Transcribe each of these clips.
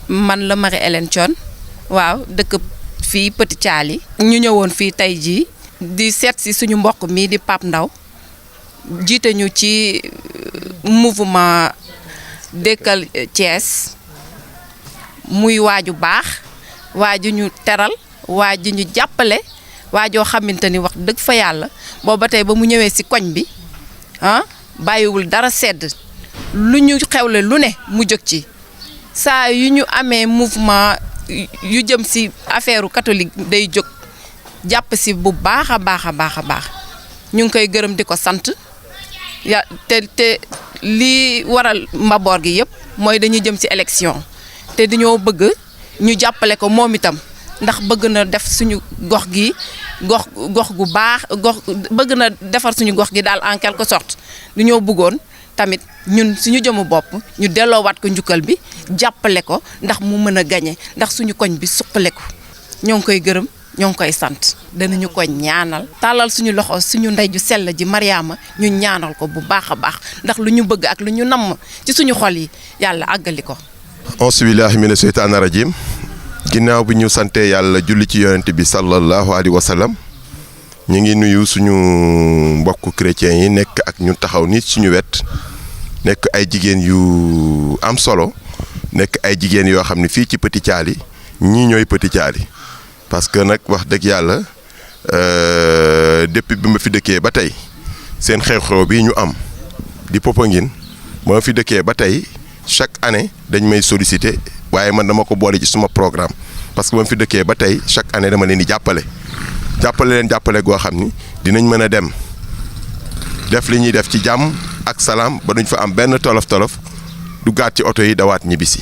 man la Marie-Hélène Thione waaw dëkk fii Petit Thialy ñu ñëwoon fii tey jii di seet si suñu mbokk mii di Pape Ndaw jiite ñu ci mouvement Dekkal Thiès muy waaju baax waaju ñu teral waaju ñu jàppale waajoo xamante ni wax dëgg fa yàlla booba tey ba mu ñëwee si koñ bi bàyyiwul dara sedd lu ñu xewle lu ne mu jóg ci saa yu ñu amee mouvement yu jëm si affaire catholique day jóg jàpp si bu baax a baax a baax a baax ñu ngi koy gërëm di ko sant te lii waral mbaboor gi yëpp mooy dañuy jëm si élection te dañoo bëgg ñu jàppale ko moom itam ndax bëgg na def suñu gox gi gox gu baax bëgg na defar suñu gox gi daal en quelque sorte dañoo bëggoon tamit ñun suñu jëmu bopp ñu delloowaat ko njukkal bi jàppale ko ndax mu mën a gañe ndax suñu koñ bi suqale ko ñoo ngi koy gërëm ñoo ngi koy sant danañu ko ñaanal tàllal suñu loxo suñu ndey ju sell ji Mariama ñu ñaanal ko bu baax a baax ndax lu ñu bëgg ak lu ñu namm ci suñu xol yi yàlla àggali ko. auzu billaahi mina seytaani rajiim ginnaaw bi ñu sante yàlla julli ci yonent bi sallallahu alayhi wa sallam ñu ngi nuyu suñu mbokku chrétiens yi nekk ak ñu taxaw nit suñu wet nekk ay jigéen yu am solo nekk ay jigéen yoo xam ne fii ci Petit Thialy ñii ñooy Petit Thialy parce que nag wax dëgg yàlla depuis bi ma fi dëkkee ba tey seen xew-xew bii ñu am di Popenguine ba ma fi dëkkee ba tey chaque année dañ may solliciter waaye man dama ko boole ci suma programme parce que ba ma fi dëkkee ba tey chaque année dama leen di jàppale goo xam ni dinañ mën a dem def li ñuy def ci jàmm ak salaam ba duñ fa am benn tolof-tolof du gaat ci oto yi dawaat ñibbisi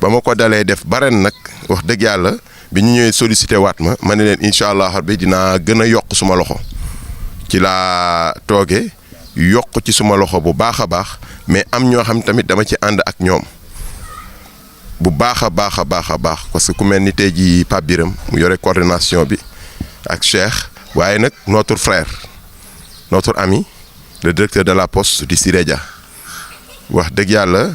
ba ma ko dalee def ba ren nag wax dëgg yàlla bi ñu ñëwee sollicité waat ma ne leen incha allah rabbi dinaa gën a yokk suma loxo ci laa tooge yokk ci suma loxo bu baax a baax mais am ñoo xam tamit dama ci ànd ak ñoom bu baax a baax a baax a baax parce que ku mel ni tey jii Pape Biram mu yore coordination bi ak Cheikh waaye nag notre frère notre ami le directeur de la poste di Siré Dia wax dëgg yàlla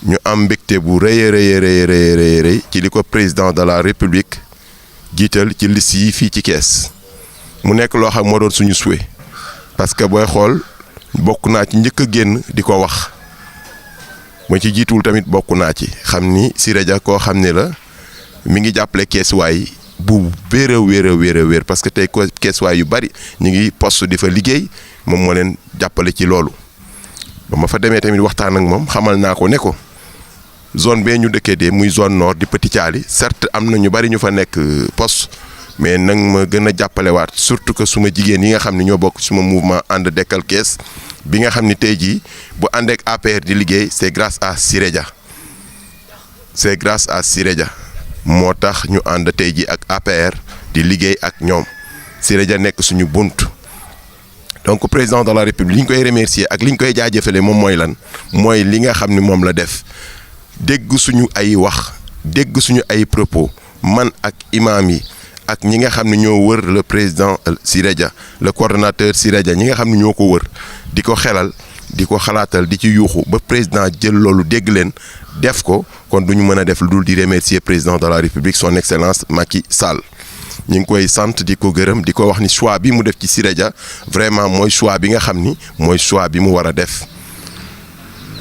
ñu am mbégte bu rëy ci li ko président de la république jiital ci liste yi fii ci Kees mu nekk loo xam moo doon suñu souhait parce que booy xool bokk naa ci njëkk a génn di ko wax ma ci jiituwul tamit bokk naa ci xam ni Siré Dia koo xam ne la mi ngi jàppale Keesuwaay bu wéer parce que tey ko Keesuwaay yu bari ñu ngi poste di fa liggéey moom moo leen jàppale ci loolu ba ma fa demee tamit waxtaan ak moom xamal naa ko ne ko zone bee ñu dëkkee de muy zone nord di Petit Thialy certes am na ñu bari ñu fa nekk poste mais nag ma gën a jàppalewaat surtout que suma jigéen yi nga xam ne ñoo bokk suma mouvement ànd dekkal Kees bi nga xam ni tey jii bu ànd ak APR di liggéey c'est grâce à Siré Dia moo tax ñu ànd tey jii ak APR di liggéey ak ñoom Siré Dia nekk suñu bunt donc président de la république li ñu koy remercier ak li ñu koy jaajëfale moom mooy lan mooy li nga xam ni moom la def dégg suñu ay wax dégg suñu ay propos man ak imam yi ak ñi nga xam ne ñoo wër le président Siré Dia le coordonnateur Siré Dia ñi nga xam ne ñoo ko wër di ko xelal di ko xalaatal di ci yuuxu ba président jël loolu dégg leen def ko kon du ñu mën a def lu dul di remercier président de la république son excellence Macky Sall ñu ngi koy sant di ko gërëm di ko wax ni choix bi mu def ci Siré Dia vraiment mooy choix bi nga xam ni mooy choix bi mu war a def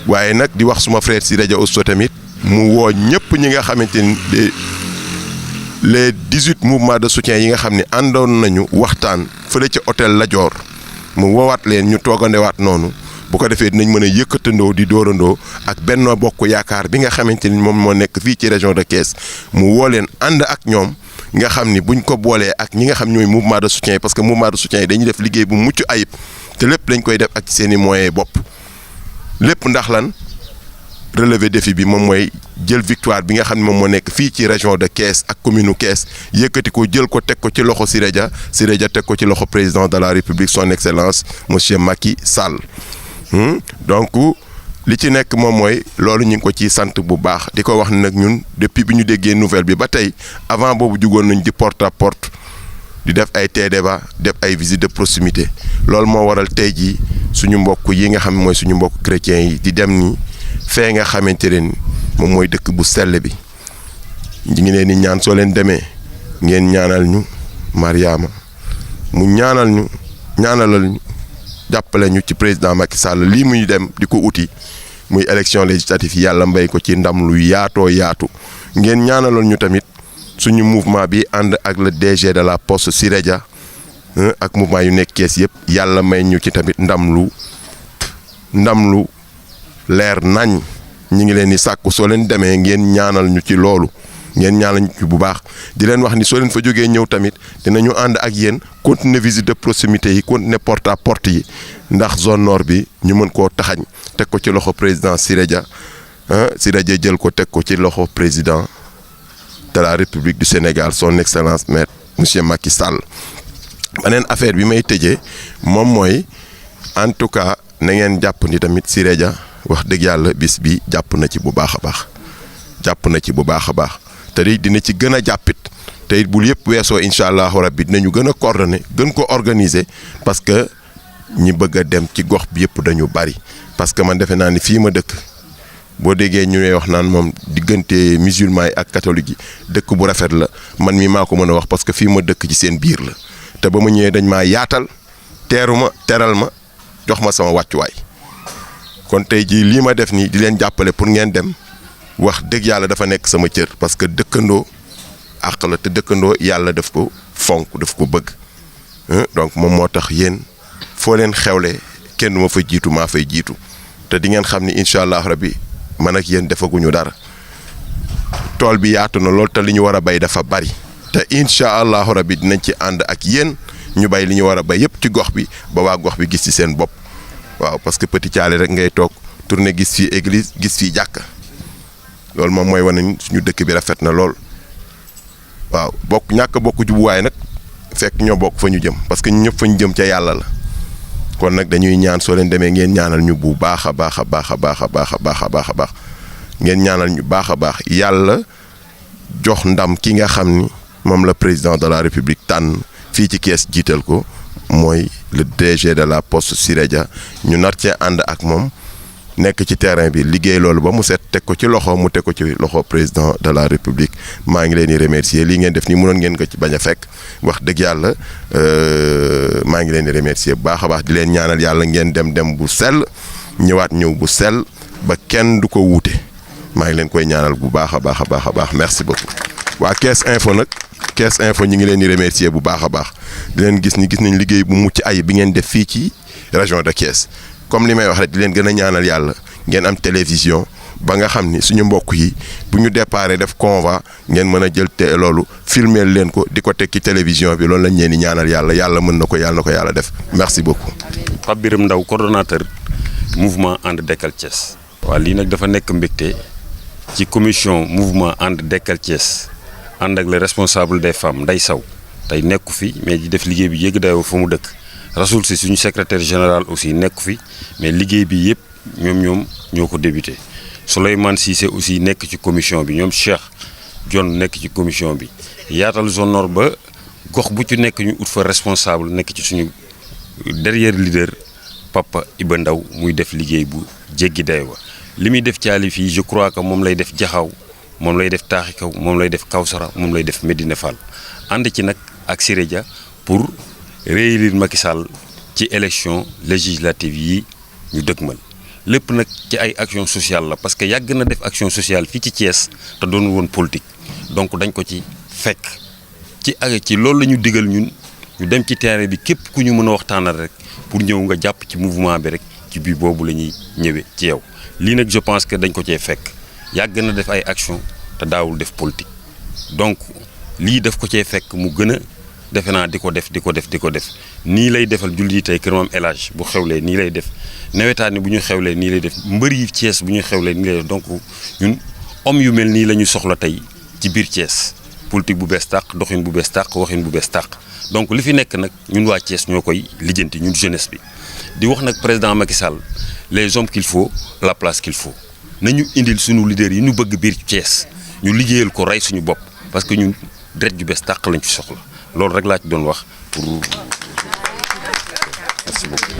waaye nag di wax suma frère Siré Dia aussi tamit mu woo ñëpp ñi nga xamante ni les 18 mouvements de soutien yi nga xam ne àndoon nañu waxtaan fële ca hôtel Lat Dior mu woowaat leen ñu toogandewaat noonu bu ko defee dinañ mën a yëkkatandoo di doorandoo ak Benno Bokk Yaakaar bi nga xamante ni moom moo nekk fii ci région de Thiès mu woo leen ànd ak ñoom nga xam ni buñ ko boolee ak ñi nga xam ñooy mouvement de soutien yi parce que mouvement de soutien yi dañuy def liggéey bu mucc ayib te lépp lañ koy def ak seen i moyens bopp lépp ndax lan relever défi bi moom mooy jël victoire bi nga xam ne moom moo nekk fii ci région de Thiès ak commune u Thiès yëkkati ko jël ko teg ko ci loxo Siré Dia teg ko ci loxo président de la république son excellence monsieur Macky Sall donc li ci nekk moom mooy loolu ñu ngi ko ciy sant bu baax di ko wax ne nag ñun depuis bi ñu déggee nouvelle bi ba tey avant boobu jugoon nañ di porte à porte di def ay débat def ay visite de proximité loolu moo waral tey jii suñu mbokk yi nga xam ne mooy suñu mbokk chrétiens yi di dem ni fee nga xamante ne moom mooy dëkk bu sell bi ñu ngi leen di ñaan soo leen demee ngeen ñaanal ñu Mariama mu ñaanalal ñu jàppale ñu ci président Macky Sall lii muy dem di ko uti muy élection législative yi yàlla mbay ko ci ndam lu yaatoo yaatu ngeen ñaanalal ñu tamit suñu mouvement bi ànd ak le DG de la poste Siré Dia ak mouvement yu nekk Kees yëpp yàlla may ñu ci tamit ndam lu leer nañ ñi ngi leen di sàkku soo leen demee ngeen ñaanal ñu ci loolu ngeen ñaanal ñu ci bu baax di leen wax ni soo leen fa jógee ñëw tamit dinañu ànd ak yéen continuer visite de proximité yi continuer porte à porte yi ndax zone nord bi ñu mën koo taxañ teg ko ci loxo président Siré Dia jël ko teg ko ci loxo président de la République du Sénégal son excellence maître monsieur Macky Sall. beneen affaire bi may tëjee moom mooy en tout cas na ngeen jàpp ni tamit Siré Dia wax dëgg yàlla bis bi jàpp na ci bu baax a baax te dina ci gën a jàppit te it bul yëpp weesoo incha allahu rabbi dinañu gën a coordonner gën ko organiser parce que ñi bëgg a dem ci gox bi yëpp dañu bari parce que man defe naa ni fii ma dëkk boo déggee ñu ne wax naan moom diggante musulman yi ak catholique yi dëkk bu rafet la man mi maa ko mën a wax parce que fii ma dëkk ci seen biir la te ba ma ñëwee dañ maa yaatal teeru ma teral ma jox ma sama wàccuwaay kon tey jii lii ma def nii di leen jàppale pour ngeen dem wax dëgg yàlla dafa nekk sama cër parce que dëkkandoo àq la te dëkkandoo yàlla daf ko fonk daf ko bëgg donc moom moo tax yéen foo leen xewle kenn du ma fa jiitu maa fay jiitu te di ngeen xam ni incha allah rabbi man ak yéen defaguñu dara tool bi yaatu na lool te li ñu war a bay dafa bari te incha allahu rabbi dinañ ci ànd ak yéen ñu bay li ñu war a bay yëpp ci gox bi ba waa gox bi gis ci seen bopp waaw parce que Petit Thialy rek ngay toog tourner gis fii église gis fii jàkka loolu moom mooy wane suñu dëkk bi rafet na lool waaw ñàkk bokk jubuwaay nag fekk ñoo bokk fa ñu jëm parce que ñëpp fa ñu jëm ca yàlla la kon nag dañuy ñaan soo leen demee ngeen ñaanal ñu bu baax a baax ngeen ñaanal ñu baax a baax yàlla jox ndam ki nga xam ni moom la président de la république tànn fii ci Kees jiital ko mooy le DG de la poste Siré Dia ñu nar cee ànd ak moom nekk ci terrain bi liggéey loolu ba mu set teg ko ci loxo mu teg ko ci loxo président de la république maa ngi leen di remercier lii ngeen def nii mënoon ngeen ko ci bañ a fekk wax dëgg yàlla maa ngi leen di remercier bu baax a baax di leen ñaanal yàlla ngeen dem bu sell ñëwaat ñëw bu sell ba kenn du ko wuute maa ngi leen koy ñaanal bu baax a baax merci beaucoup. waa Kees Info nag Kees Info ñu ngi leen di remercier bu baax a baax di leen gis nañ liggéey bu mucc ay bi ngeen def fii ci région de Kees. comme li may wax rek di leen gën a ñaanal yàlla ngeen am télévision ba nga xam ni suñu mbokk yi bu ñu déparé def convoi ngeen mën a jël loolu filmer leen ko di ko teg ci télévision bi loolu lañ leen di ñaanal yàlla mën na ko yàlla def merci beaucoup. Pape Birame Ndaw coordonnateur mouvement ànd dekkal Thiès. waaw lii nag dafa nekk mbégte ci commission mouvement ànd dekkal Thiès ànd ak le responsable des femmes Ndeye Sow tey nekku fi mais di def liggéey bi yëg dayoo fa mu dëkk. Rasoul si suñu secrétaire général aussi nekk fi mais liggéey bi yëpp ñoom ñoo ko débuté Souleymane Cissé aussi nekk ci commission bi ñoom Cheikh John nekk ci commission bi yaatal zone nord ba gox bu ci nekk ñu ut fa responsable nekk ci suñu derrière leader Papa Iba Ndaw muy def liggéey bu jéggi day wa li muy def Thialy fii je crois que moom lay def Jaxaw moom lay def Taaxi Kaw moom lay def Kawsara moom lay def Medina Fall ànd ci nag ak Siré Dia pour réélire Macky Sall ci élection législative yi ñu dëgmal lépp nag ci ay action sociale la parce que yàgg na def action sociale fii ci Thiès te doon woon politique donc dañ ko ci fekk ci loolu la ñu digal ñun ñu dem ci terrain bi képp ku ñu mën a waxtaanal rek pour ñëw nga jàpp ci mouvement bi rek ci biir boobu la ñuy ñëwee ci yow lii nag je pense que dañ ko cee fekk yàgg na def ay action te daawul def politique donc lii daf ko cee fekk mu gën a defe naa di ko def nii lay defal jullit yi tey Kër Maam El Hadj bu xewlee nii lay def nawetaani bu ñu xewlee nii lay def mbër yi Thiès bu ñu xewlee nii lay def donc ñun homme yu mel nii la ñu soxla tey ci biir Thiès politique bu bees tàq doxin bu bees tàq waxin bu bees tàq donc li fi nekk nag ñun waa Thiès ñoo koy lijjanti ñun jeunesse bi di wax nag président Macky Sall les hommes qu'il faut la place qu'il faut nañu indil suñu leader yi ñu bëgg biir Thiès ñu liggéeyal ko rey suñu bopp parce que ñun deret ju bees tàq lañ ci soxla loolu rek laa ci doon wax pour merci beaucoup.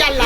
yàlla